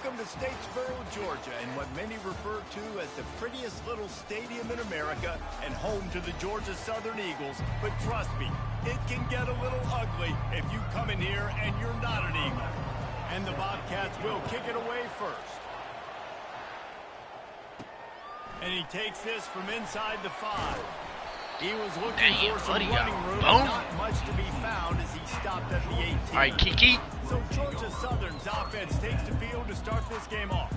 Welcome to Statesboro, Georgia, and what many refer to as the prettiest little stadium in America and home to the Georgia Southern Eagles. But trust me, it can get a little ugly if you come in here and you're not an Eagle. And the Bobcats will kick it away first. And he takes this from inside the 5. He was looking for some running room, not much to be found as he stopped at the 18. All right, Kiki. So Georgia Southern's offense takes the field to start this game off.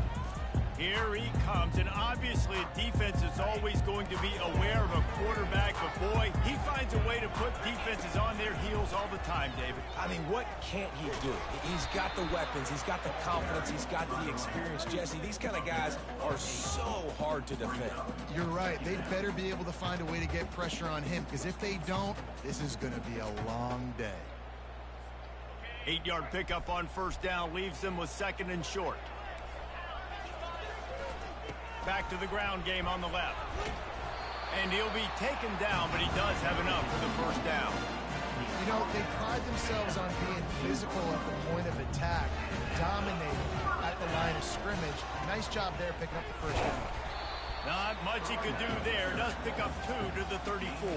Here he comes, and obviously a defense is always going to be aware of a quarterback, but boy, he finds a way to put defenses on their heels all the time, David. I mean, what can't he do? He's got the weapons, he's got the confidence, he's got the experience. Jesse, these kind of guys are so hard to defend. You're right. They'd better be able to find a way to get pressure on him, because if they don't, this is going to be a long day. 8-yard pickup on first down leaves them with 2nd and short. Back to the ground game on the left. And he'll be taken down, but he does have enough for the first down. You know, they pride themselves on being physical at the point of attack, dominating at the line of scrimmage. Nice job there picking up the first down. Not much he could do there. Does pick up 2 to the 34.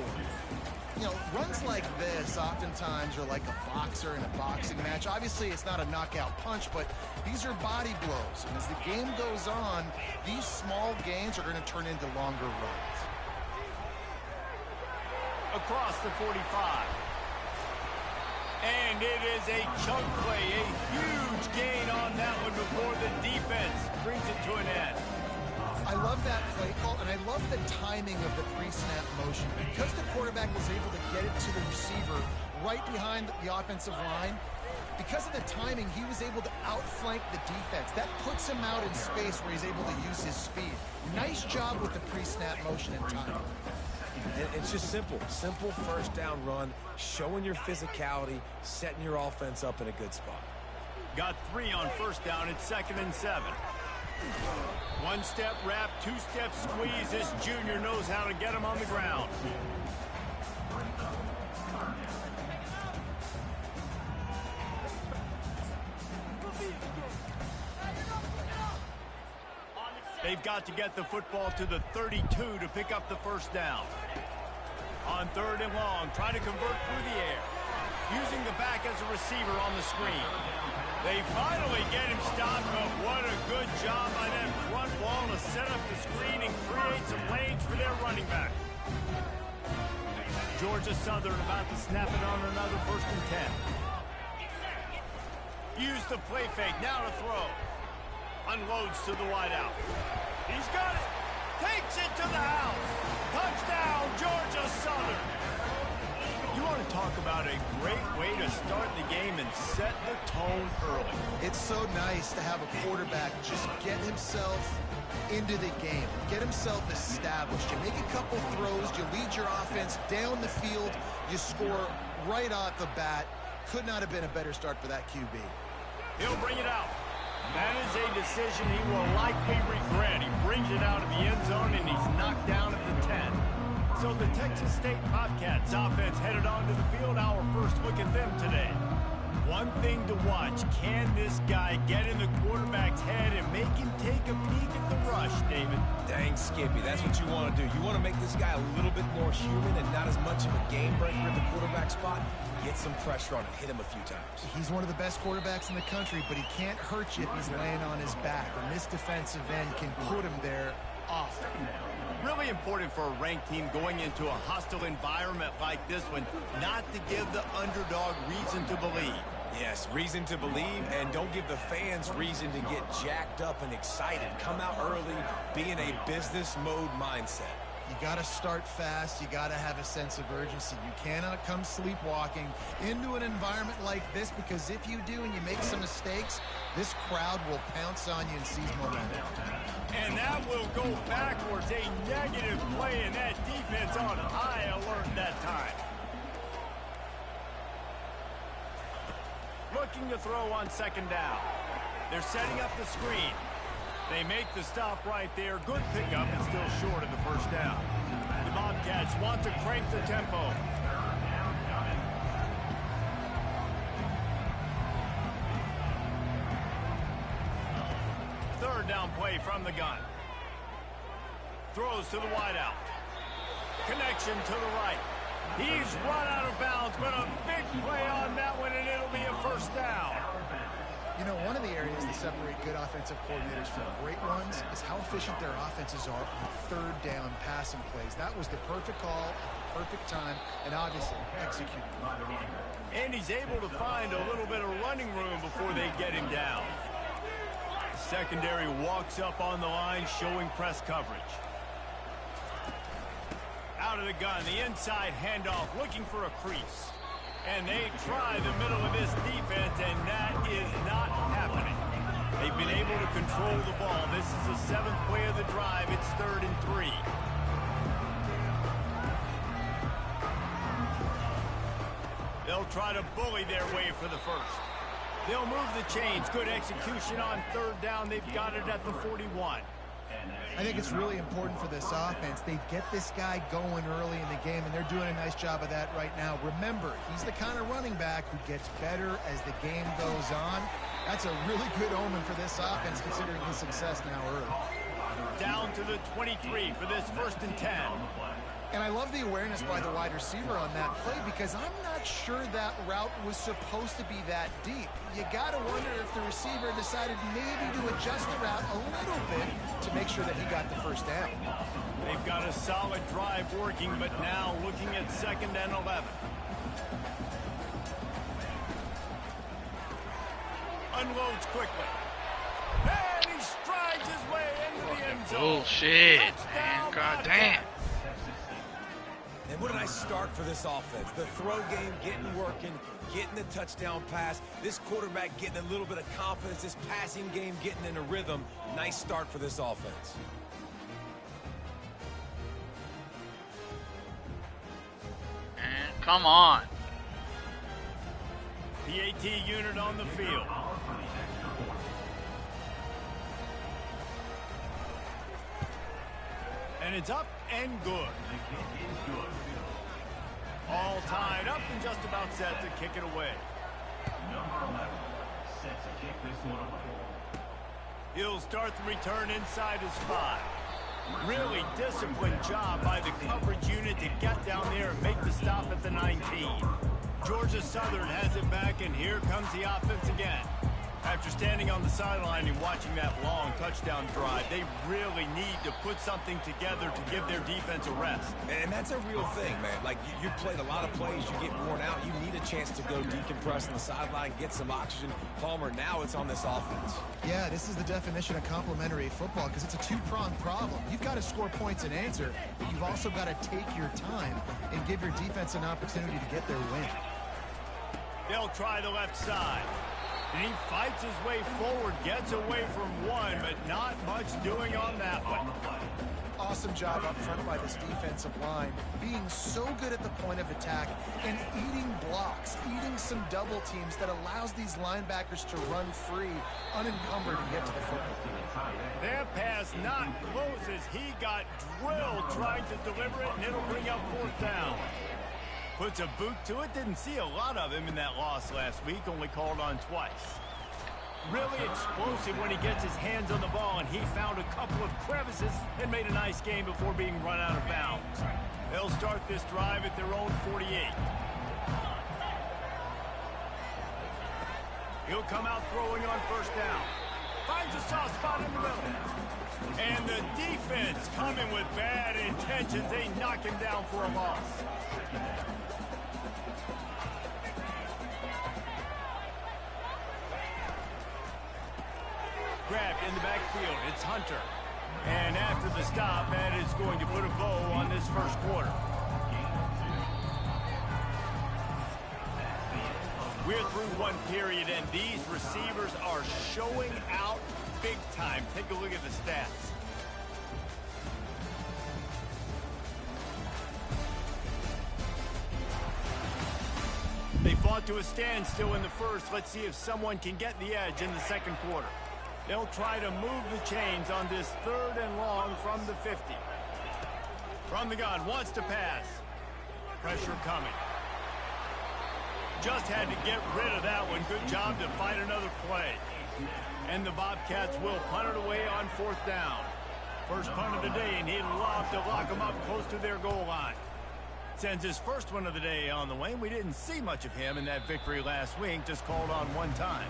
You know, runs like this oftentimes are like a boxer in a boxing match. Obviously, it's not a knockout punch, but these are body blows. And as the game goes on, these small gains are going to turn into longer runs. Across the 45. And it is a chunk play, a huge gain on that one before the defense brings it to an end. I love that play call, and I love the timing of the pre-snap motion. Because the quarterback was able to get it to the receiver right behind the offensive line, because of the timing, he was able to outflank the defense. That puts him out in space where he's able to use his speed. Nice job with the pre-snap motion and timing. It's just simple first down run, showing your physicality, setting your offense up in a good spot. Got 3 on first down. It's 2nd and 7. 1-step wrap, 2-step squeeze. This junior knows how to get him on the ground. They've got to get the football to the 32 to pick up the first down. On 3rd and long, trying to convert through the air. Using the back as a receiver on the screen. They finally get him stopped, but what a good job by that front wall to set up the screen and create some lanes for their running back. Georgia Southern about to snap it on another 1st and 10. Use the play fake, now to throw. Unloads to the wideout. He's got it. Takes it to the house. Touchdown, Georgia Southern. You want to talk about a great way to start the game and set the tone early. It's so nice to have a quarterback just get himself into the game, get himself established. You make a couple throws, you lead your offense down the field, you score right off the bat. Could not have been a better start for that QB. He'll bring it out. That is a decision he will likely regret. He brings it out of the end zone, and he's knocked down at the 10. So the Texas State Bobcats offense headed onto the field. Our first look at them today. One thing to watch, can this guy get in the quarterback's head and make him take a peek at the rush, David? Dang, Skippy, that's what you want to do. You want to make this guy a little bit more human and not as much of a game breaker at the quarterback spot. Get some pressure on him, hit him a few times. He's one of the best quarterbacks in the country, but he can't hurt you if he's laying on his back. And this defensive end can put him there often. Really important for a ranked team going into a hostile environment like this one, not to give the underdog reason to believe. Yes, reason to believe, and don't give the fans reason to get jacked up and excited. Come out early, be in a business mode mindset. You got to start fast. You got to have a sense of urgency. You cannot come sleepwalking into an environment like this, because if you do and you make some mistakes, this crowd will pounce on you and seize momentum. And that will go backwards. A negative play, and that defense on high alert that time. Looking to throw on 2nd down. They're setting up the screen. They make the stop right there. Good pickup and still short of the first down. The Bobcats want to crank the tempo. third down play from the gun. Throws to the wideout. Connection to the right. He's run out of bounds, but a big play on that one, and it'll be a first down. You know, one of the areas that separate good offensive coordinators from great ones is how efficient their offenses are on third down passing plays. That was the perfect call at the perfect time, and obviously executed. And he's able to find a little bit of running room before they get him down. The secondary walks up on the line, showing press coverage. Out of the gun, the inside handoff, looking for a crease. And they try the middle of this defense, and that is not happening. They've been able to control the ball. This is the 7th play of the drive. It's 3rd and 3. They'll try to bully their way for the first. They'll move the chains. Good execution on 3rd down. They've got it at the 41. I think it's really important for this offense. They get this guy going early in the game, and they're doing a nice job of that right now. Remember, he's the kind of running back who gets better as the game goes on. That's a really good omen for this offense, considering his success now early. Down to the 23 for this 1st and 10. And I love the awareness by the wide receiver on that play, because I'm not sure that route was supposed to be that deep. You got to wonder if the receiver decided maybe to adjust the route a little bit to make sure that he got the first down. They've got a solid drive working, but now looking at 2nd and 11. Unloads quickly. And he strides his way into the end zone. Bullshit, man. God damn. And what a nice start for this offense. The throw game getting working, getting the touchdown pass. This quarterback getting a little bit of confidence. This passing game getting in a rhythm. Nice start for this offense. Man, come on. PAT unit on the field. And it's up and good. All tied up and just about set to kick it away. He'll start the return inside his 5. Really disciplined job by the coverage unit to get down there and make the stop at the 19. Georgia Southern has it back, and here comes the offense again. After standing on the sideline and watching that long touchdown drive, they really need to put something together to give their defense a rest. And that's a real thing, man. Like, you've played a lot of plays, you get worn out, you need a chance to go decompress on the sideline, get some oxygen. Palmer, now it's on this offense. Yeah, this is the definition of complementary football, because it's a two-pronged problem. You've got to score points and answer, but you've also got to take your time and give your defense an opportunity to get their win. They'll try the left side. And he fights his way forward, gets away from one, but not much doing on that one. Awesome job up front by this defensive line, being so good at the point of attack and eating blocks, eating some double teams that allows these linebackers to run free, unencumbered, and get to the football. That pass not close as he got drilled trying to deliver it, and it'll bring up 4th down. Puts a boot to it. Didn't see a lot of him in that loss last week. Only called on twice. Really explosive when he gets his hands on the ball, and he found a couple of crevices and made a nice game before being run out of bounds. They'll start this drive at their own 48. He'll come out throwing on 1st down. Finds a soft spot in the middle. And the defense coming with bad intentions. They knock him down for a loss. Grabbed in the backfield. It's Hunter. And after the stop, that is going to put a bow on this 1st quarter. We're through one period, and these receivers are showing out big time. Take a look at the stats. They fought to a standstill in the first. Let's see if someone can get the edge in the 2nd quarter. They'll try to move the chains on this 3rd and long from the 50. From the gun, wants to pass. Pressure coming. Just had to get rid of that one. Couldn't job to find another play. And the Bobcats will punt it away on 4th down. First punt of the day, and he'd love to lock them up close to their goal line. Sends his first one of the day on the way. We didn't see much of him in that victory last week, just called on one time.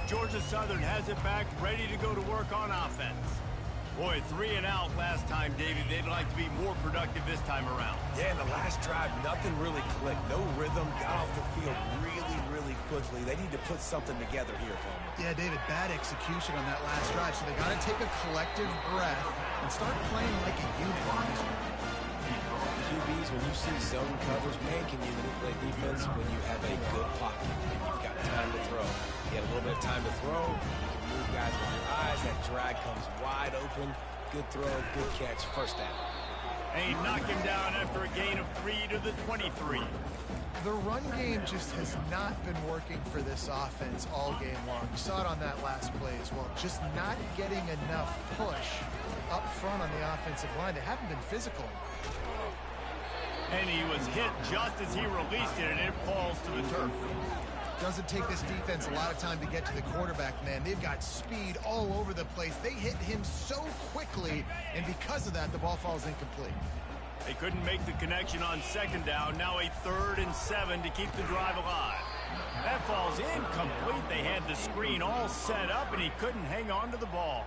Georgia Southern has it back, ready to go to work on offense. Boy, 3 and out last time, David. They'd like to be more productive this time around. Yeah, in the last drive, nothing really clicked. No rhythm, got off the field really quickly. They need to put something together here, Palmer. Yeah, David, bad execution on that last drive, so they got to take a collective breath and start playing like a unit. QBs, when you see zone coverage, man, can you manipulate defense when you have a good pocket and you've got time to throw. You have a little bit of time to throw. You can move guys with your eyes. That drag comes wide open. Good throw, good catch, first down. And he knocked him down after a gain of 3 to the 23. The run game just has not been working for this offense all game long. You saw it on that last play as well. Just not getting enough push up front on the offensive line. They haven't been physical. And he was hit just as he released it, and it falls to the turf. Doesn't take this defense a lot of time to get to the quarterback, man. They've got speed all over the place. They hit him so quickly, and because of that, the ball falls incomplete. They couldn't make the connection on 2nd down. Now a 3rd and 7 to keep the drive alive. That falls incomplete. They had the screen all set up, and he couldn't hang on to the ball.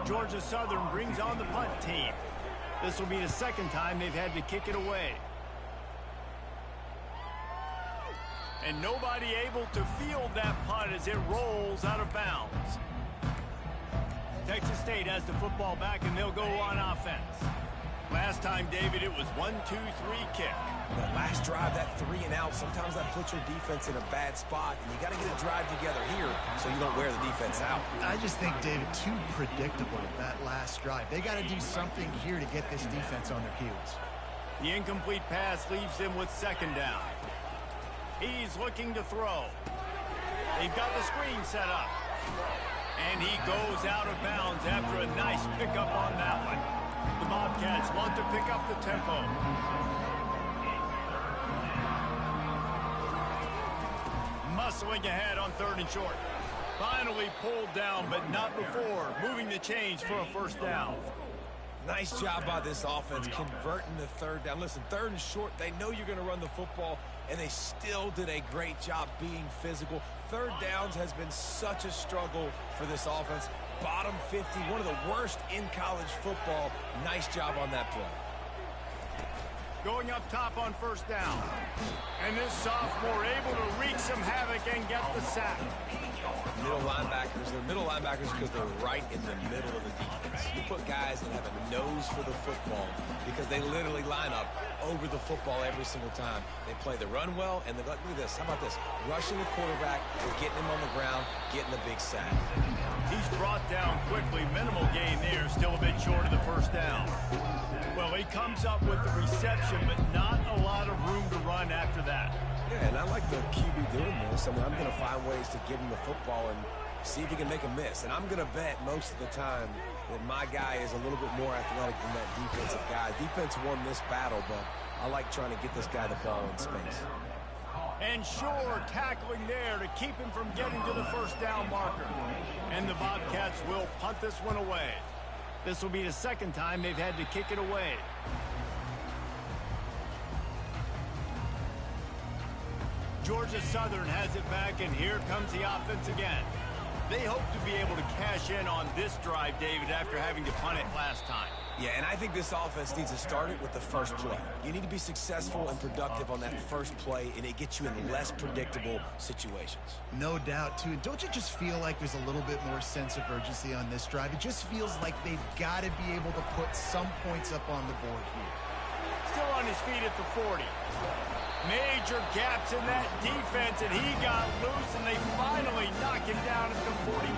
Georgia Southern brings on the punt team. This will be the 2nd time they've had to kick it away. And nobody able to field that punt as it rolls out of bounds. Texas State has the football back, and they'll go on offense. Last time, David, it was 1-2-3 kick. That last drive, that 3 and out, sometimes that puts your defense in a bad spot, and you got to get a drive together here so you don't wear the defense out. I just think, David, too predictable that last drive. They got to do something here to get this defense on their heels. The incomplete pass leaves them with 2nd down. He's looking to throw. They've got the screen set up. And he goes out of bounds after a nice pickup on that one. The Bobcats want to pick up the tempo. Muscling ahead on 3rd and short. Finally pulled down, but not before moving the chains for a 1st down. Nice job by this offense converting the 3rd down. Listen, 3rd and short, they know you're going to run the football, and they still did a great job being physical. 3rd downs has been such a struggle for this offense. Bottom 50, one of the worst in college football. Nice job on that play. Going up top on 1st down. And this sophomore able to wreak some havoc and get the sack. Middle linebackers, they're middle linebackers because they're right in the middle of the defense. You put guys that have a nose for the football because they literally line up over the football every single time. They play the run well, and look at this. How about this? Rushing the quarterback, getting him on the ground, getting the big sack. He's brought down quickly. Minimal gain there. Still a bit short of the 1st down. Well, he comes up with the reception, but not a lot of room to run after that. Yeah, and I like the QB doing this. I mean, I'm going to find ways to give him the football and see if he can make a miss. And I'm going to bet most of the time that my guy is a little bit more athletic than that defensive guy. Defense won this battle, but I like trying to get this guy the ball in space. And Shore tackling there to keep him from getting to the 1st down marker. And the Bobcats will punt this one away. This will be the 2nd time they've had to kick it away. Georgia Southern has it back, and here comes the offense again. They hope to be able to cash in on this drive, David, after having to punt it last time. Yeah, and I think this offense needs to start it with the first play. You need to be successful and productive on that first play, and it gets you in less predictable situations. No doubt, too. Don't you just feel like there's a little bit more sense of urgency on this drive? It just feels like they've got to be able to put some points up on the board here. Still on his feet at the 40. Major gaps in that defense, and he got loose, and they finally knock him down at the 41.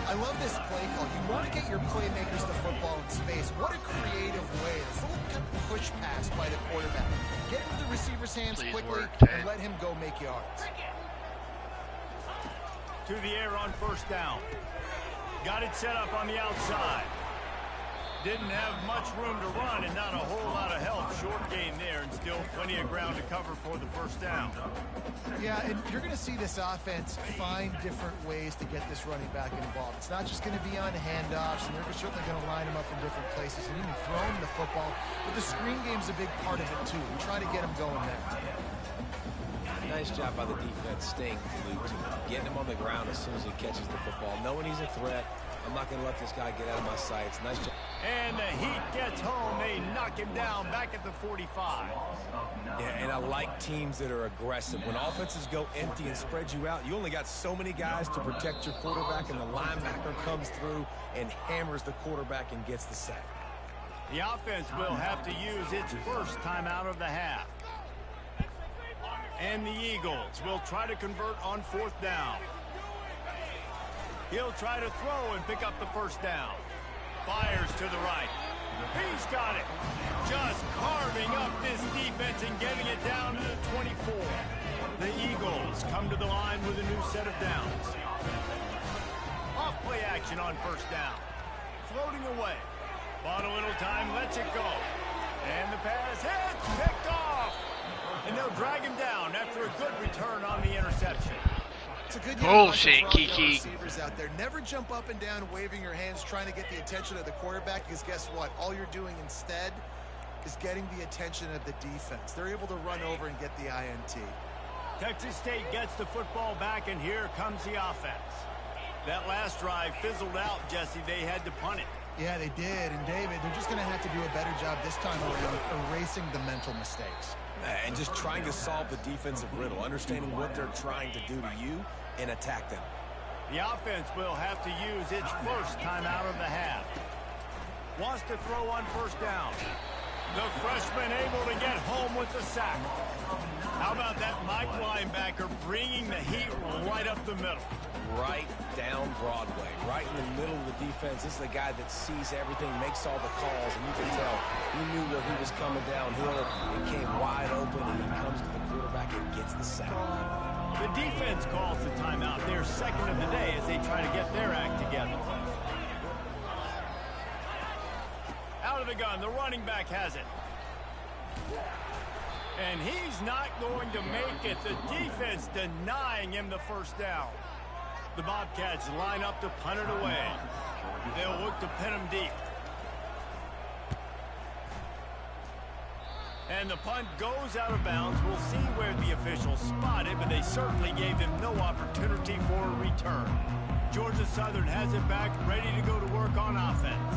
I love this play call. You want to get your playmakers the football in space. What a creative way. This little push pass by the quarterback. Get into the receiver's hands quickly and let him go make yards. To the air on 1st down. Got it set up on the outside. Didn't have much room to run and not a whole lot of help. Short gain there and still plenty of ground to cover for the first down. Yeah, and you're going to see this offense find different ways to get this running back involved. It's not just going to be on handoffs, and they're certainly going to line him up in different places and even throw him the football. But the screen game's a big part of it, too. We try to get him going there. Nice job by the defense staying glued to him, getting him on the ground as soon as he catches the football, knowing he's a threat. I'm not going to let this guy get out of my sights. Nice job. And the Heat gets home. They knock him down back at the 45. Yeah, and I like teams that are aggressive. When offenses go empty and spread you out, you only got so many guys to protect your quarterback, and the linebacker comes through and hammers the quarterback and gets the sack. The offense will have to use its first timeout of the half. And the Eagles will try to convert on fourth down. He'll try to throw and pick up the first down. Fires to the right. He's got it. Just carving up this defense and getting it down to the 24. The Eagles come to the line with a new set of downs. Off play action on first down. Floating away. Bought a little time, lets it go. And the pass hits, picked off. And they'll drag him down after a good return on the interception. It's a good bullshit, Kiki. Receivers out there. Never jump up and down waving your hands trying to get the attention of the quarterback, because guess what? All you're doing instead is getting the attention of the defense. They're able to run over and get the INT. Texas State gets the football back, and here comes the offense. That last drive fizzled out, Jesse. They had to punt it. Yeah, they did. And David, they're just going to have to do a better job this time around erasing the mental mistakes. And just trying to solve the defensive riddle, understanding what they're trying to do to you and attack them. The offense will have to use its first timeout of the half. Wants to throw on first down. The freshman able to get home with the sack. How about that Mike linebacker bringing the heat right up the middle? Right down Broadway, right in the middle of the defense. This is the guy that sees everything, makes all the calls, and you can tell he knew where he was coming downhill. It came wide open, and he comes to the quarterback and gets the sack. The defense calls the timeout, their second of the day, as they try to get their act together. Out of the gun, the running back has it. And he's not going to make it. The defense denying him the first down. The Bobcats line up to punt it away. They'll look to pin him deep. And the punt goes out of bounds. We'll see where the officials spot it, but they certainly gave him no opportunity for a return. Georgia Southern has it back, ready to go to work on offense.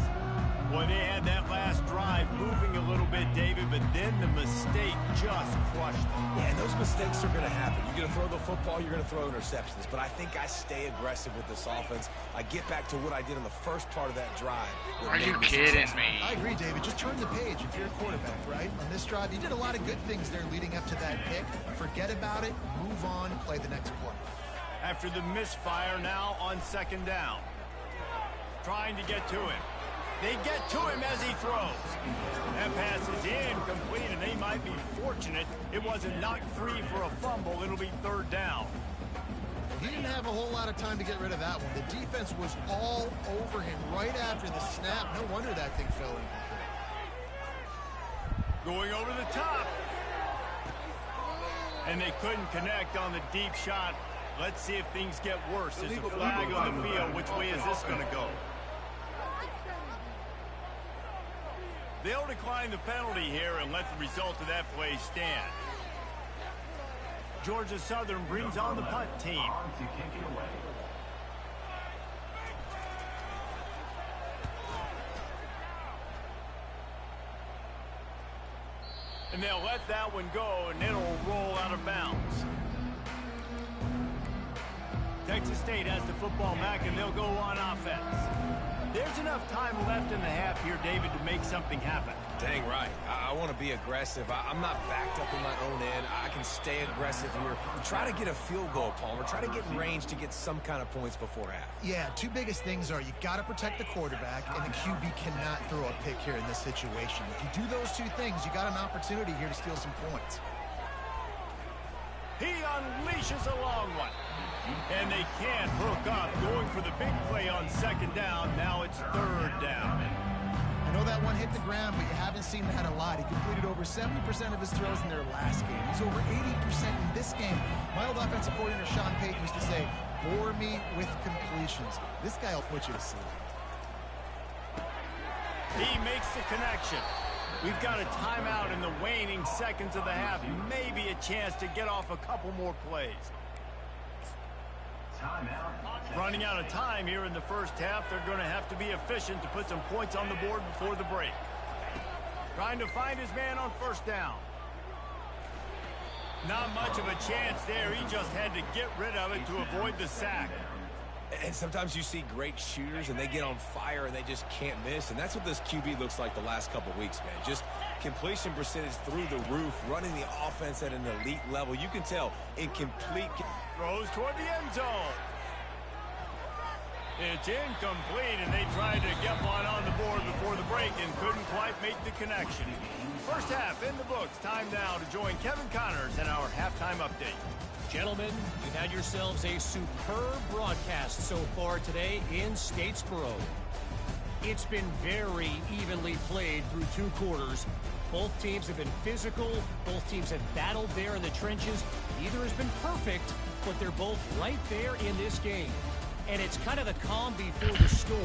Boy, they had that last drive moving a little bit, David, but then the mistake just crushed them. Yeah, and those mistakes are going to happen. You're going to throw the football, you're going to throw interceptions. But I think I stay aggressive with this offense. I get back to what I did in the first part of that drive. Are you kidding me? I agree, David. Just turn the page if you're a quarterback, right? On this drive, you did a lot of good things there leading up to that pick. Forget about it, move on, play the next play. After the misfire, now on second down. Trying to get to him. They get to him as he throws. That pass is incomplete, and they might be fortunate it wasn't knocked free for a fumble. It'll be third down. He didn't have a whole lot of time to get rid of that one. The defense was all over him right after the snap. No wonder that thing fell incomplete. Going over the top. And they couldn't connect on the deep shot. Let's see if things get worse. There's a flag on the field. Which way is this going to go? They'll decline the penalty here and let the result of that play stand. Georgia Southern brings on the punt team. And they'll let that one go, and it'll roll out of bounds. Texas State has the football back, and they'll go on offense. There's enough time left in the half here, David, to make something happen. Dang right. I want to be aggressive. I'm not backed up in my own end. I can stay aggressive here. Try to get a field goal, Palmer. Try to get in range to get some kind of points before half. Yeah, two biggest things are you got to protect the quarterback, and the QB cannot throw a pick here in this situation. If you do those two things, you got an opportunity here to steal some points. He unleashes a long one. And they can't hook up. Going for the big play on second down. Now it's third down. And know that one hit the ground, but you haven't seen that a lot. He completed over 70% of his throws in their last game. He's over 80% in this game. My old offensive coordinator, Sean Payton, used to say, bore me with completions. This guy will put you to sleep. He makes the connection. We've got a timeout in the waning seconds of the half. Maybe a chance to get off a couple more plays. Running out of time here in the first half. They're going to have to be efficient to put some points on the board before the break. Trying to find his man on first down. Not much of a chance there. He just had to get rid of it to avoid the sack. And sometimes you see great shooters and they get on fire and they just can't miss. And that's what this QB looks like the last couple weeks, man. Just completion percentage through the roof, running the offense at an elite level. You can tell in complete... Throws toward the end zone. It's incomplete, and they tried to get one on the board before the break and couldn't quite make the connection. First half in the books. Time now to join Kevin Connors in our halftime update. Gentlemen, you've had yourselves a superb broadcast so far today in Statesboro. It's been very evenly played through two quarters. Both teams have been physical. Both teams have battled there in the trenches. Neither has been perfect, but they're both right there in this game. And it's kind of the calm before the storm.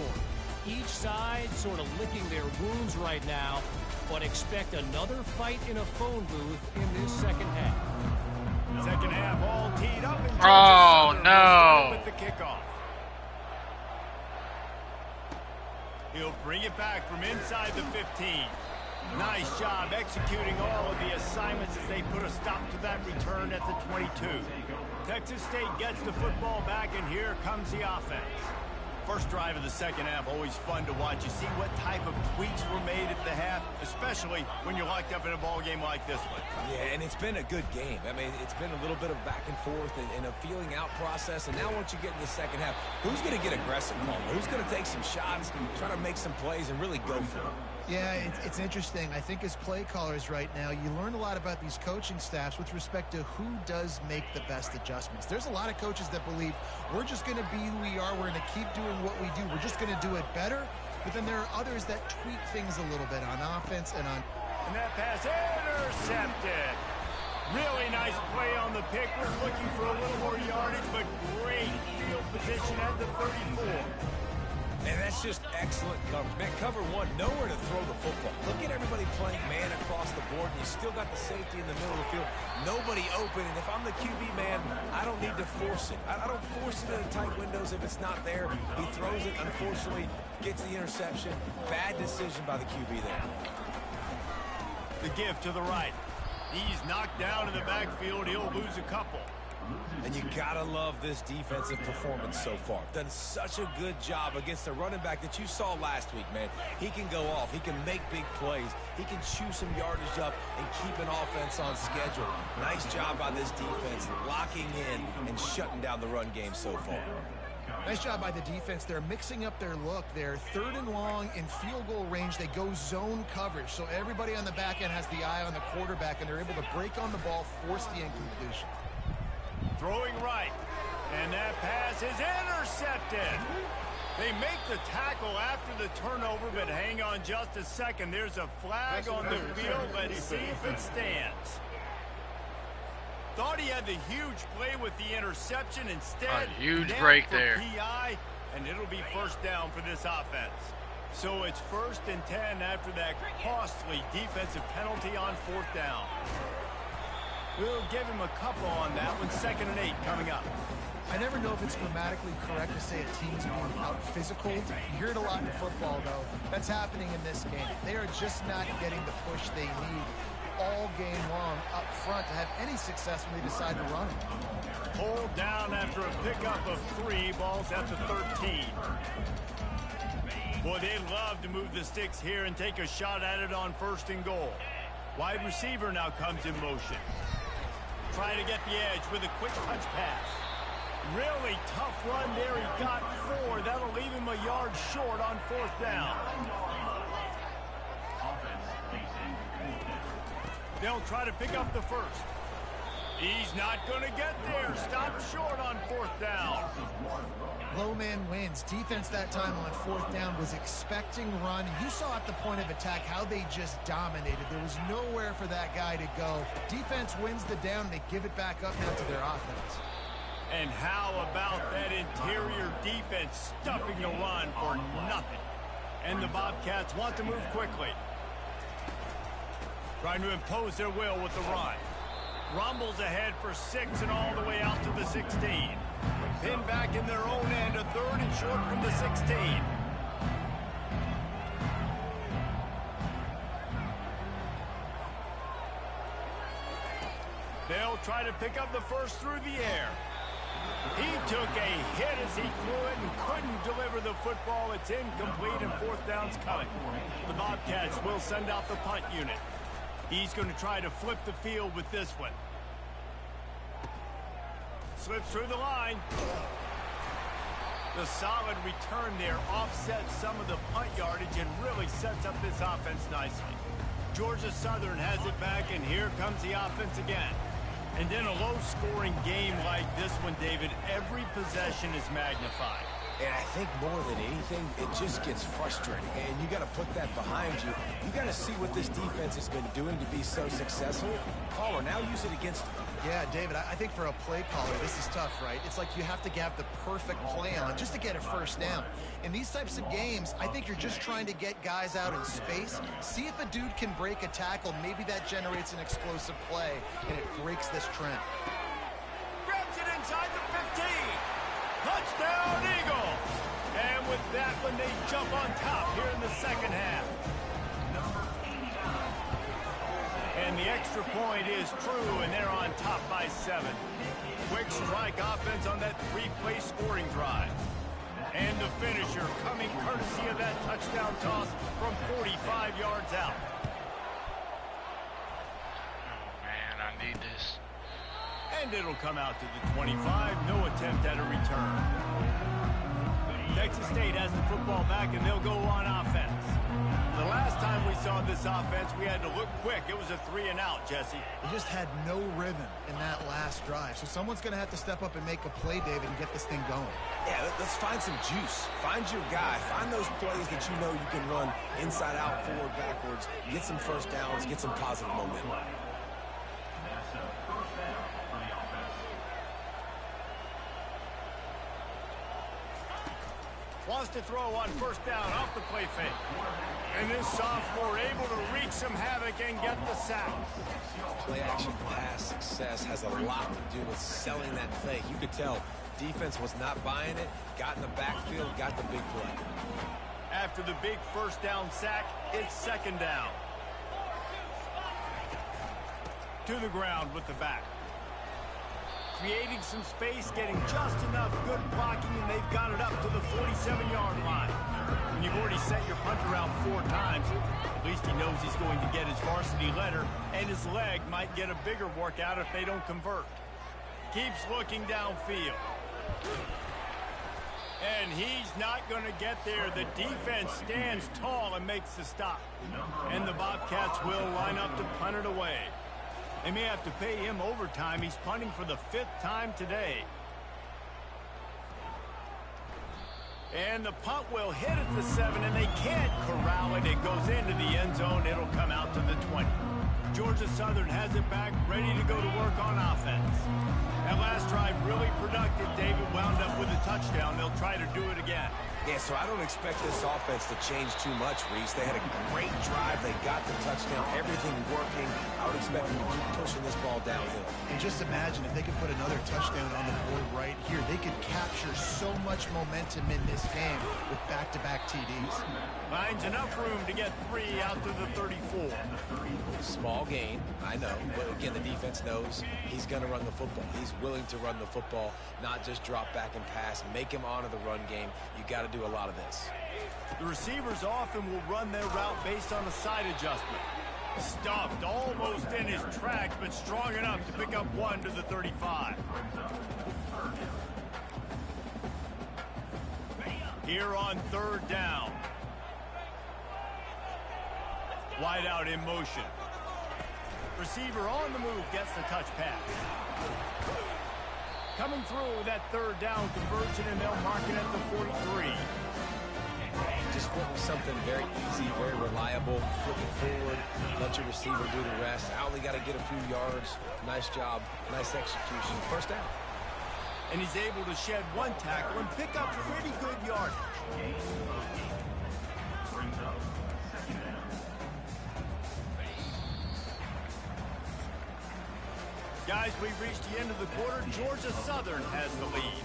Each side sort of licking their wounds right now, but expect another fight in a phone booth in this second half. Second half all teed up. And Oh, no. With the kickoff. He'll bring it back from inside the 15. Nice job executing all of the assignments as they put a stop to that return at the 22. Texas State gets the football back, and here comes the offense. First drive of the second half, always fun to watch. You see what type of tweaks were made at the half, especially when you're locked up in a ball game like this one. Yeah, and it's been a good game. I mean, it's been a little bit of back and forth and a feeling out process. And now once you get in the second half, who's going to get aggressive, Palmer? Who's going to take some shots, try to make some plays, and really go for it? Yeah, it's interesting. I think as play callers right now, you learn a lot about these coaching staffs with respect to who does make the best adjustments. There's a lot of coaches that believe we're just going to be who we are. We're going to keep doing what we do. We're just going to do it better. But then there are others that tweak things a little bit on offense and on... And that pass intercepted. Really nice play on the pick. Was looking for a little more yardage, but great field position at the 34. And that's just excellent coverage. Man, cover one, nowhere to throw the football. Look at everybody playing man across the board, and you still got the safety in the middle of the field. Nobody open, and if I'm the QB, man, I don't need to force it. I don't force it in tight windows if it's not there. He throws it, unfortunately, gets the interception. Bad decision by the QB there. The give to the right. He's knocked down in the backfield. He'll lose a couple. And you gotta love this defensive performance so far. Done such a good job against the running back that you saw last week, man. He can go off. He can make big plays. He can chew some yardage up and keep an offense on schedule. Nice job by this defense, locking in and shutting down the run game so far. Nice job by the defense. They're mixing up their look. They're third and long in field goal range. They go zone coverage. So everybody on the back end has the eye on the quarterback, and they're able to break on the ball, force the incompletion. Throwing right, and that pass is intercepted. They make the tackle after the turnover, but hang on just a second. There's a flag on the field. Let's see if it stands. Thought he had the huge play with the interception. Instead, a huge break there. PI, and it'll be first down for this offense. So it's 1st and 10 after that costly defensive penalty on 4th down. We'll give him a couple on that one. 2nd and 8 coming up. I never know if it's grammatically correct to say a team's being out-physical. You hear it a lot in football, though. That's happening in this game. They are just not getting the push they need all game long up front to have any success when they decide to run it. Pulled down after a pickup of 3. Balls at the 13. Boy, they love to move the sticks here and take a shot at it on 1st and goal. Wide receiver now comes in motion. Trying to get the edge with a quick touch pass. Really tough run there. He got 4. That'll leave him a yard short on 4th down. They'll try to pick up the 1st. He's not going to get there. Stop short on 4th down. Low man wins. Defense that time on 4th down was expecting run. You saw at the point of attack how they just dominated. There was nowhere for that guy to go. Defense wins the down. They give it back up now to their offense. And how about that interior defense stuffing the run for nothing? And the Bobcats want to move quickly. Trying to impose their will with the run. Rumbles ahead for 6 and all the way out to the 16. Pinned back in their own end, a 3rd and short from the 16. They'll try to pick up the first through the air. He took a hit as he threw it and couldn't deliver the football. It's incomplete and 4th down's coming. The Bobcats will send out the punt unit. He's going to try to flip the field with this one. Slips through the line. The solid return there offsets some of the punt yardage and really sets up this offense nicely. Georgia Southern has it back, and here comes the offense again. And in a low-scoring game like this one, David, every possession is magnified. And I think more than anything, it just gets frustrating. And you got to put that behind you. You got to see what this defense has been doing to be so successful. Caller, now use it against them. Yeah, David, I think for a play caller, this is tough, right? It's like you have to have the perfect play on just to get a first down. In these types of games, I think you're just trying to get guys out in space, see if a dude can break a tackle. Maybe that generates an explosive play, and it breaks this trend. Grabs it inside the 15. Touchdown, Eagle! And with that one, they jump on top here in the second half. And the extra point is true, and they're on top by 7. Quick strike offense on that 3-play scoring drive. And the finisher coming courtesy of that touchdown toss from 45 yards out. Oh, man, I need this. And it'll come out to the 25. No attempt at a return. Texas State has the football back, and they'll go on offense. The last time we saw this offense, we had to look quick. It was a 3-and-out, Jesse. They just had no rhythm in that last drive. So someone's going to have to step up and make a play, David, and get this thing going. Yeah, let's find some juice. Find your guy. Find those plays that you know you can run inside out, forward, backwards. Get some first downs. Get some positive momentum. Wants to throw on 1st down off the play fake. And this sophomore able to wreak some havoc and get the sack. Play action pass success has a lot to do with selling that fake. You could tell defense was not buying it, got in the backfield, got the big play. After the big 1st down sack, it's 2nd down. To the ground with the back. Creating some space, getting just enough good blocking, and they've got it up to the 47-yard line. When you've already sent your punter out 4 times, at least he knows he's going to get his varsity letter, and his leg might get a bigger workout if they don't convert. Keeps looking downfield. And he's not going to get there. The defense stands tall and makes the stop. And the Bobcats will line up to punt it away. They may have to pay him overtime. He's punting for the 5th time today. And the punt will hit at the 7, and they can't corral it. It goes into the end zone. It'll come out to the 20. Georgia Southern has it back, ready to go to work on offense. That last drive really productive. David wound up with a touchdown. They'll try to do it again. Yeah, so I don't expect this offense to change too much, Reese. They had a great drive. They got the touchdown. Everything working. I would expect them to keep pushing this ball downhill. And just imagine if they could put another touchdown on the board right here. They could capture so much momentum in this game with back-to-back TDs. Finds enough room to get 3 out to the 34. Small gain, I know. But again, the defense knows he's going to run the football. He's willing to run the football, not just drop back and pass. Make him honor the run game. You got to do a lot of this. The receivers often will run their route based on a side adjustment. Stuffed almost in his tracks, but strong enough to pick up 1 to the 35. Here on 3rd down. Wide out in motion. Receiver on the move gets the touch pass. Coming through that third down conversion, and they'll mark it at the 43. Just flip something very easy, very reliable. Flip it forward, let your receiver do the rest. Only got to get a few yards. Nice job, nice execution. First down. And he's able to shed one tackle and pick up pretty good yardage. Guys, we've reached the end of the quarter. Georgia Southern has the lead.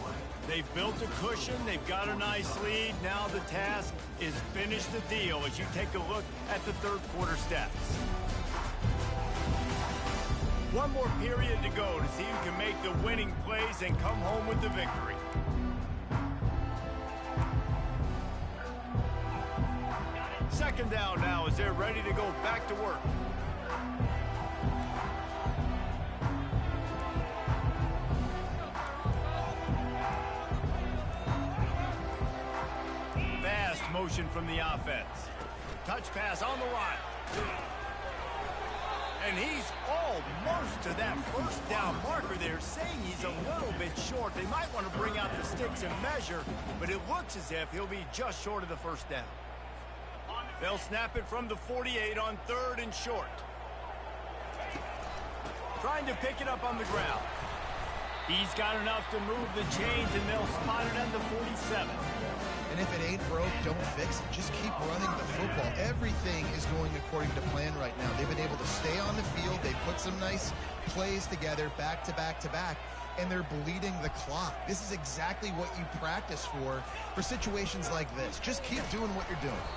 They've built a cushion. They've got a nice lead. Now the task is finish the deal as you take a look at the third quarter stats. One more period to go to see who can make the winning plays and come home with the victory. Second down now as they're ready to go back to work. Fast motion from the offense. Touch pass on the line. And he's almost to that first down marker there, saying he's a little bit short. They might want to bring out the sticks and measure, but it looks as if he'll be just short of the first down. They'll snap it from the 48 on third and short. Trying to pick it up on the ground. He's got enough to move the chains, and they'll spot it at the 47. And if it ain't broke, don't fix it. Just keep running the football. Everything is going according to plan right now. They've been able to stay on the field. They've put some nice plays together back to back to back, and they're bleeding the clock. This is exactly what you practice for situations like this. Just keep doing what you're doing.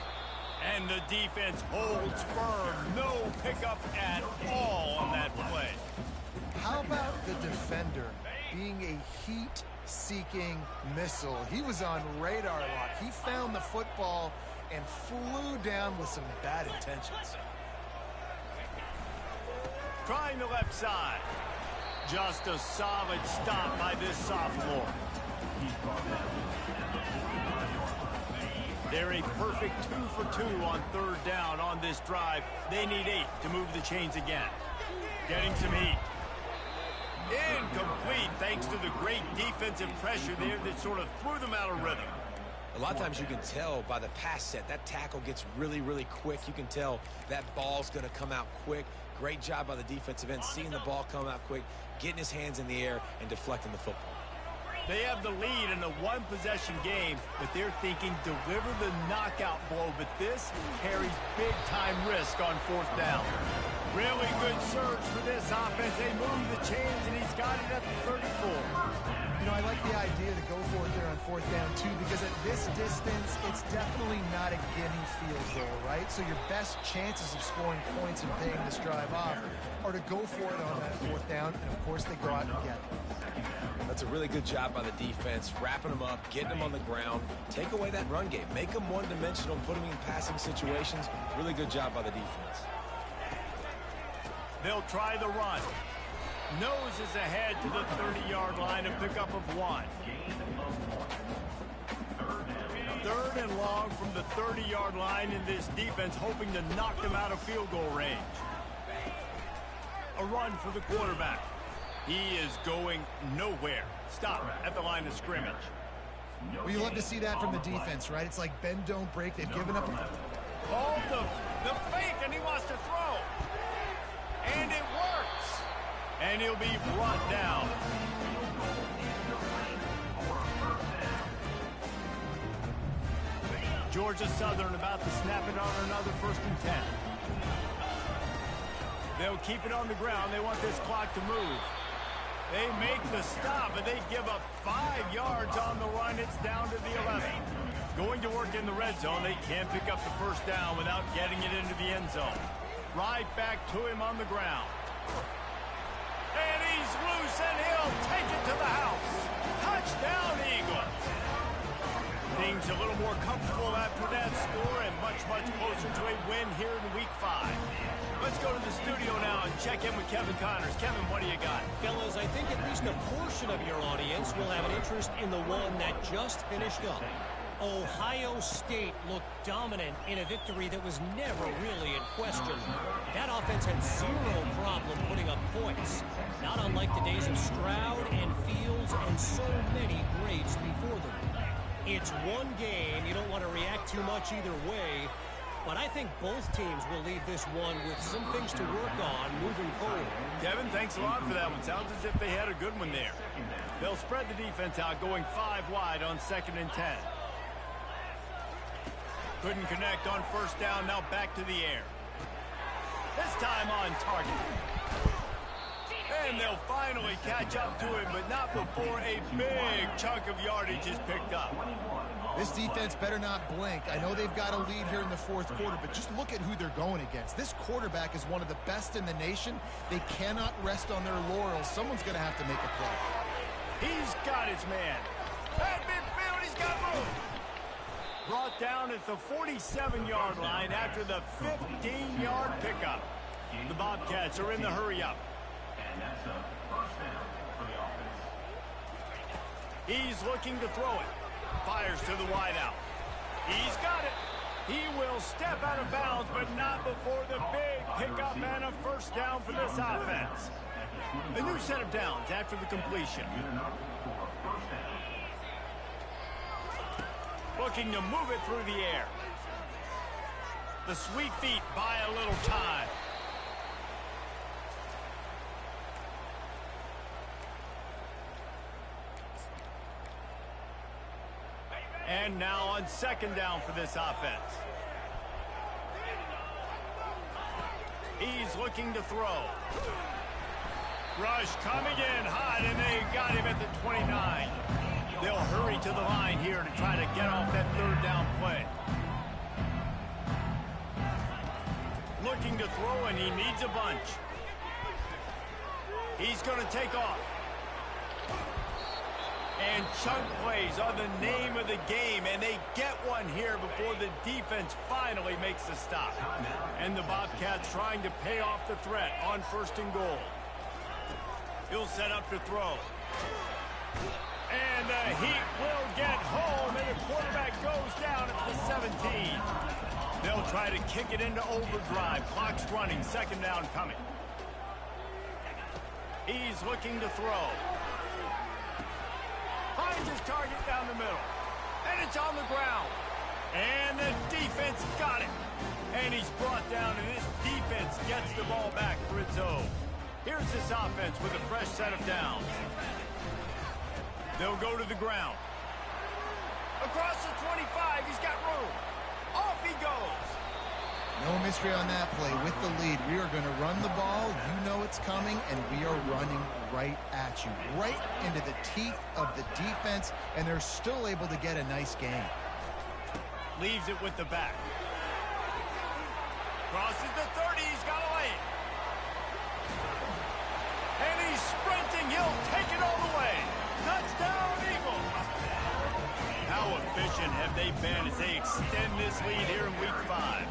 And the defense holds firm. No pickup at all on that play. How about the defender being a heat-seeking missile? He was on radar lock. He found the football and flew down with some bad intentions. Trying the left side. Just a solid stop by this sophomore. They're a perfect 2 for 2 on third down on this drive. They need 8 to move the chains again. Getting some heat. Incomplete thanks to the great defensive pressure there that sort of threw them out of rhythm. A lot of times you can tell by the pass set, that tackle gets really, really quick. You can tell that ball's going to come out quick. Great job by the defensive end, seeing the ball come out quick, getting his hands in the air, and deflecting the football. They have the lead in a one-possession game, but they're thinking deliver the knockout blow, but this carries big-time risk on fourth down. Really good surge for this offense. They move the chains, and he's got it at the 34. You know, I like the idea to go for it there on fourth down, too, because at this distance, it's definitely not a gimme field goal, right? So your best chances of scoring points and paying this drive off are to go for it on that fourth down, and, of course, they go out and get it. That's a really good job by the defense, wrapping them up, getting them on the ground. Take away that run game. Make them one-dimensional, put them in passing situations. Really good job by the defense. They'll try the run. Nose is ahead to the 30-yard line, a pickup of 1. Third and long from the 30-yard line, in this defense hoping to knock them out of field goal range. A run for the quarterback. He is going nowhere. Stop at the line of scrimmage. Well, you love to see that from the defense, right? It's like bend, don't break. They've given up. Oh, the fake, and he wants to throw. And it works. And he'll be brought down. Georgia Southern about to snap it on another 1st and 10. They'll keep it on the ground. They want this clock to move. They make the stop, but they give up 5 yards on the run. It's down to the 11. Going to work in the red zone. They can't pick up the first down without getting it into the end zone. Right back to him on the ground. And he's loose, and he'll take it to the house. Touchdown, Eagles. Things a little more comfortable after that score and much, much closer to a win here in Week 5. Let's go to the studio now and check in with Kevin Connors. Kevin, what do you got? Fellas, I think at least a portion of your audience will have an interest in the one that just finished up. Ohio State looked dominant in a victory that was never really in question. That offense had zero problem putting up points, not unlike the days of Stroud and Fields and so many greats before them. It's one game. You don't want to react too much either way, but I think both teams will leave this one with some things to work on moving forward. Kevin, thanks a lot for that one. Sounds as if they had a good one there. They'll spread the defense out, going 5 wide on 2nd and 10. Couldn't connect on 1st down, now back to the air. This time on target. And they'll finally catch up to him, but not before a big chunk of yardage is picked up. This defense better not blink. I know they've got a lead here in the 4th quarter, but just look at who they're going against. This quarterback is one of the best in the nation. They cannot rest on their laurels. Someone's going to have to make a play. He's got his man. At midfield, he's got room. Brought down at the 47-yard line after the 15-yard pickup. The Bobcats are in the hurry-up. He's looking to throw it. Fires to the wideout. He's got it. He will step out of bounds, but not before the big pickup and a 1st down for this offense. A new set of downs after the completion. Looking to move it through the air. The sweet feet buy a little time. And now on 2nd down for this offense. He's looking to throw. Rush coming in hot, and they got him at the 29. They'll hurry to the line here to try to get off that 3rd down play. Looking to throw, and he needs a bunch. He's going to take off. And chunk plays are the name of the game, and they get one here before the defense finally makes the stop. And the Bobcats trying to pay off the threat on 1st and goal. He'll set up to throw. And the Heat will get home, and the quarterback goes down at the 17. They'll try to kick it into overdrive. Clock's running, 2nd down coming. He's looking to throw. Finds his target down the middle. And it's on the ground. And the defense got it. And he's brought down, and this defense gets the ball back for its own. Here's this offense with a fresh set of downs. They'll go to the ground. Across the 25, he's got room. Off he goes. No mystery on that play. With the lead, we are going to run the ball. You know it's coming, and we are running right at you. Right into the teeth of the defense, and they're still able to get a nice game. Leaves it with the back. Crosses the 30, he's got to lay it. And he's sprinting, he'll take it all the way. Touchdown, Eagles. How efficient have they been as they extend this lead here in Week 5?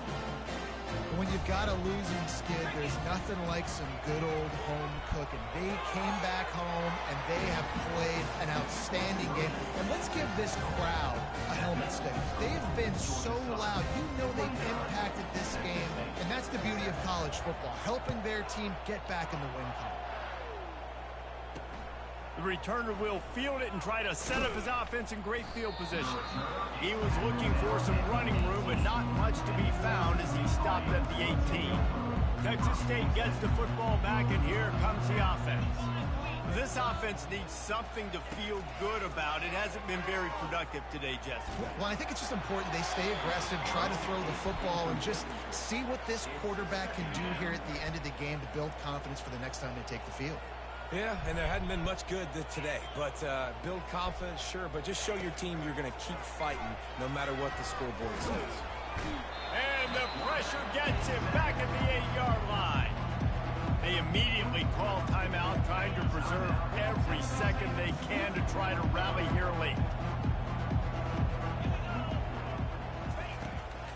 When you've got a losing skid, there's nothing like some good old home cooking. They came back home, and they have played an outstanding game. And let's give this crowd a helmet stick. They've been so loud. You know they've impacted this game, and that's the beauty of college football, helping their team get back in the win column. The returner will field it and try to set up his offense in great field position. He was looking for some running room, but not much to be found as he stopped at the 18. Texas State gets the football back, and here comes the offense. This offense needs something to feel good about. It hasn't been very productive today, Jesse. Well, I think it's just important they stay aggressive, try to throw the football, and just see what this quarterback can do here at the end of the game to build confidence for the next time they take the field. Yeah, and there hadn't been much good today. But build confidence, sure, but just show your team you're going to keep fighting no matter what the scoreboard says. And the pressure gets him back at the 8-yard line. They immediately call timeout, trying to preserve every second they can to try to rally here late.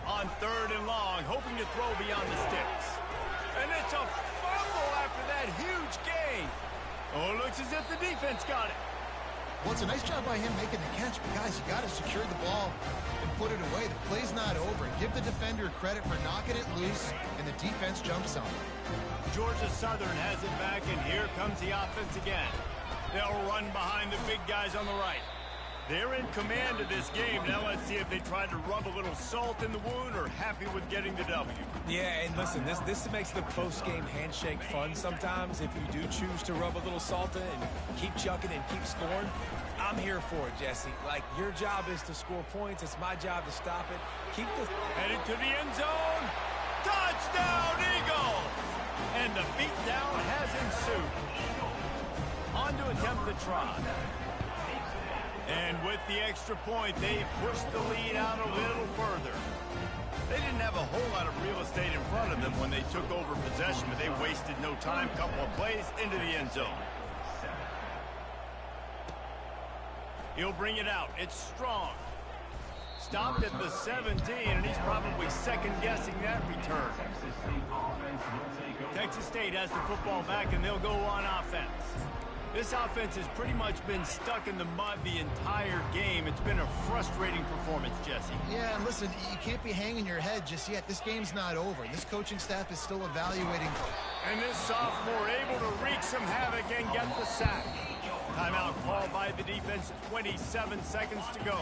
On 3rd and long, hoping to throw beyond the sticks. And it's a fumble after that huge gain. Oh, it looks as if the defense got it. Well, it's a nice job by him making the catch, but guys, you got to secure the ball and put it away. The play's not over. Give the defender credit for knocking it loose, and the defense jumps on it. Georgia Southern has it back, and here comes the offense again. They'll run behind the big guys on the right. They're in command of this game. Now let's see if they try to rub a little salt in the wound or happy with getting the W. Yeah, and listen, this makes the post-game handshake fun sometimes. If you do choose to rub a little salt in and keep chucking and keep scoring, I'm here for it, Jesse. Like, your job is to score points. It's my job to stop it. Keep the... Headed to the end zone. Touchdown, Eagles! And the beatdown has ensued. On to attempt the try. And with the extra point, they pushed the lead out a little further. They didn't have a whole lot of real estate in front of them when they took over possession, but they wasted no time. Couple of plays into the end zone. He'll bring it out. It's Strong. Stopped at the 17, and he's probably second-guessing that return. Texas State has the football back, and they'll go on offense. This offense has pretty much been stuck in the mud the entire game. It's been a frustrating performance, Jesse. Yeah, and listen, you can't be hanging your head just yet. This game's not over. This coaching staff is still evaluating. And this sophomore able to wreak some havoc and get the sack. Timeout called by the defense, 27 seconds to go.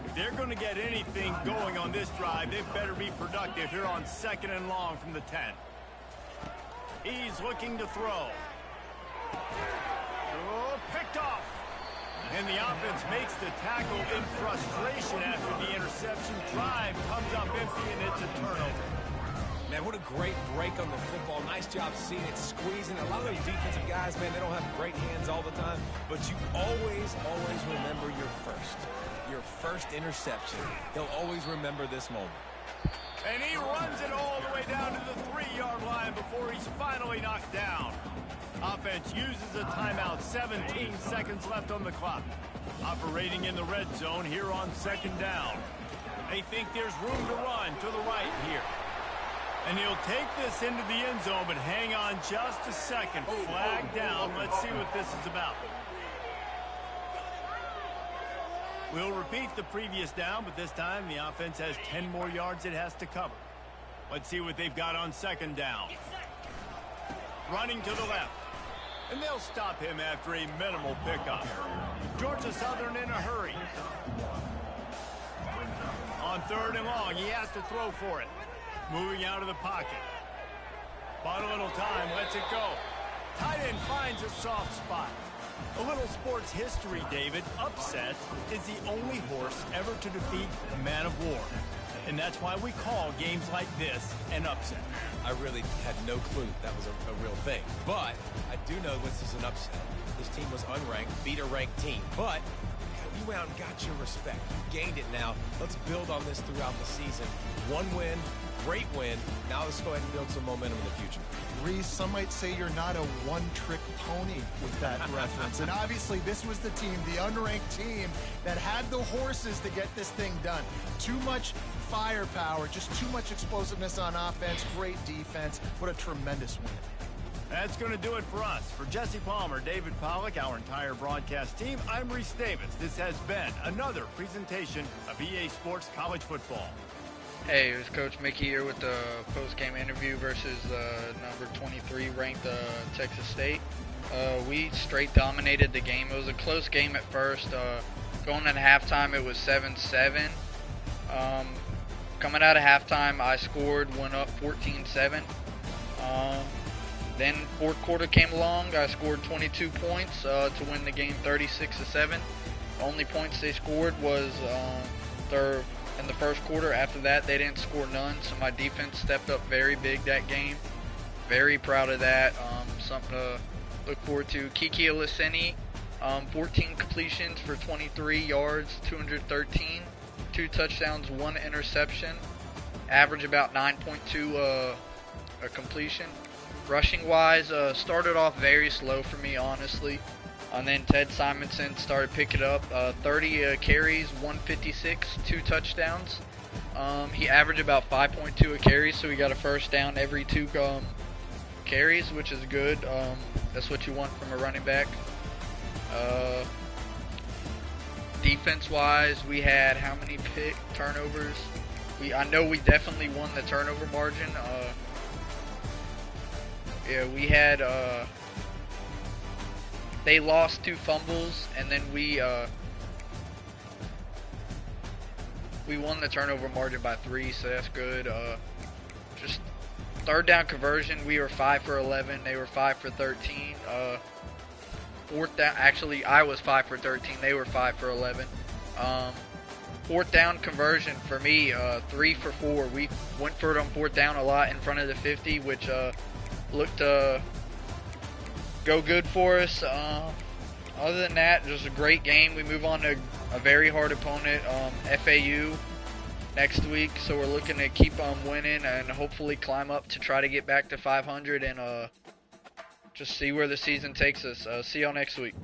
If they're going to get anything going on this drive, they better be productive here on 2nd and long from the 10. He's looking to throw. Oh, picked off. And the offense makes the tackle in frustration after the interception. Drive comes up empty, and it's a turnover. Man, what a great break on the football. Nice job seeing it, squeezing. A lot of those defensive guys, man, they don't have great hands all the time, but you always remember your first interception. He'll always remember this moment. And he runs it all the way down to the 3-yard line before he's finally knocked down. Offense uses a timeout, 17 seconds left on the clock. Operating in the red zone here on 2nd down. They think there's room to run to the right here. And he'll take this into the end zone, but hang on just a second. Flag down. Let's see what this is about. We'll repeat the previous down, but this time the offense has 10 more yards it has to cover. Let's see what they've got on 2nd down. Running to the left. And they'll stop him after a minimal pickup. Georgia Southern in a hurry. On 3rd and long, he has to throw for it. Moving out of the pocket. Bought a little time, lets it go. Tight end finds a soft spot. A little sports history, David. Upset is the only horse ever to defeat a man of war. And that's why we call games like this an upset. I really had no clue that was a real thing. But I do know this is an upset. This team was unranked, beat a ranked team. But you went out and got your respect. You gained it now. Let's build on this throughout the season. One win, great win. Now let's go ahead and build some momentum in the future. Reese, some might say you're not a one-trick pony with that reference. And obviously this was the team, the unranked team, that had the horses to get this thing done. Too much firepower, just too much explosiveness on offense, great defense. What a tremendous win. That's going to do it for us. For Jesse Palmer, David Pollack, our entire broadcast team, I'm Reese Davis. This has been another presentation of EA Sports College Football. Hey, it was Coach Mickey here with the post-game interview versus number 23 ranked Texas State. We straight dominated the game. It was a close game at first. Going into halftime, it was 7-7. Coming out of halftime, I scored, went up 14-7. Then fourth quarter came along. I scored 22 points to win the game 36-7. The only points they scored was in the first quarter. After that, they didn't score none, so my defense stepped up very big that game. Very proud of that. Something to look forward to. Kiki Olaseni, 14 completions for 23 yards, 213, 2 touchdowns, 1 interception. Average about 9.2 a completion. Rushing-wise, started off very slow for me, honestly. And then Ted Simonson started picking up 30 carries, 156, 2 touchdowns. He averaged about 5.2 a carry, so he got a first down every 2 carries, which is good. That's what you want from a running back. defense-wise, we had how many turnovers? I know we definitely won the turnover margin. Yeah, we had. They lost 2 fumbles, and then we won the turnover margin by 3, so that's good. Just third down conversion, we were 5 for 11. They were 5 for 13. Fourth down, actually, I was 5 for 13. They were 5 for 11. Fourth down conversion for me, 3 for 4. We went for it on fourth down a lot in front of the 50, which looked to go good for us. Other than that, just a great game. We move on to a very hard opponent, FAU, next week. So we're looking to keep winning and hopefully climb up to try to get back to 500 and just see where the season takes us. See y'all next week.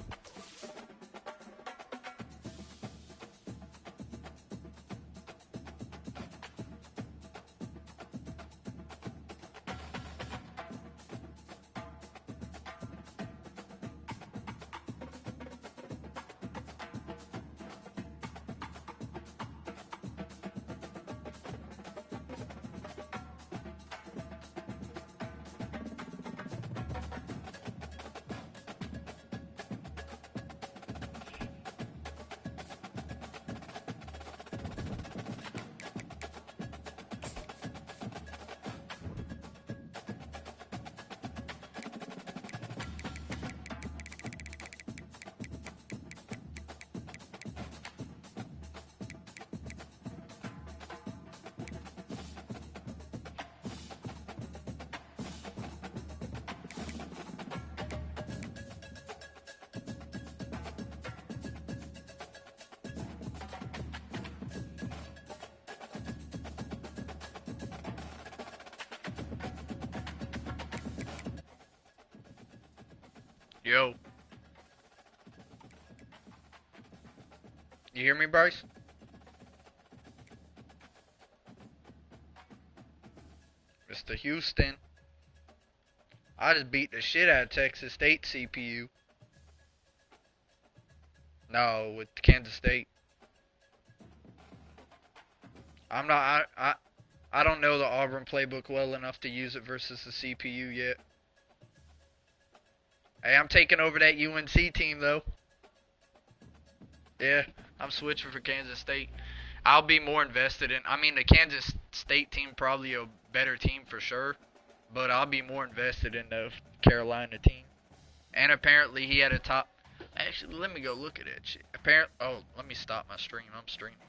Yo. You hear me, Bryce? Mr. Houston. I just beat the shit out of Texas State CPU. No, with Kansas State. I'm not, I don't know the Auburn playbook well enough to use it versus the CPU yet. Hey, I'm taking over that UNC team, though. Yeah, I'm switching for Kansas State. I'll be more invested in... I mean, the Kansas State team probably a better team for sure. But I'll be more invested in the Carolina team. And apparently he had a top... Actually, let me go look at it. Oh, let me stop my stream. I'm streaming.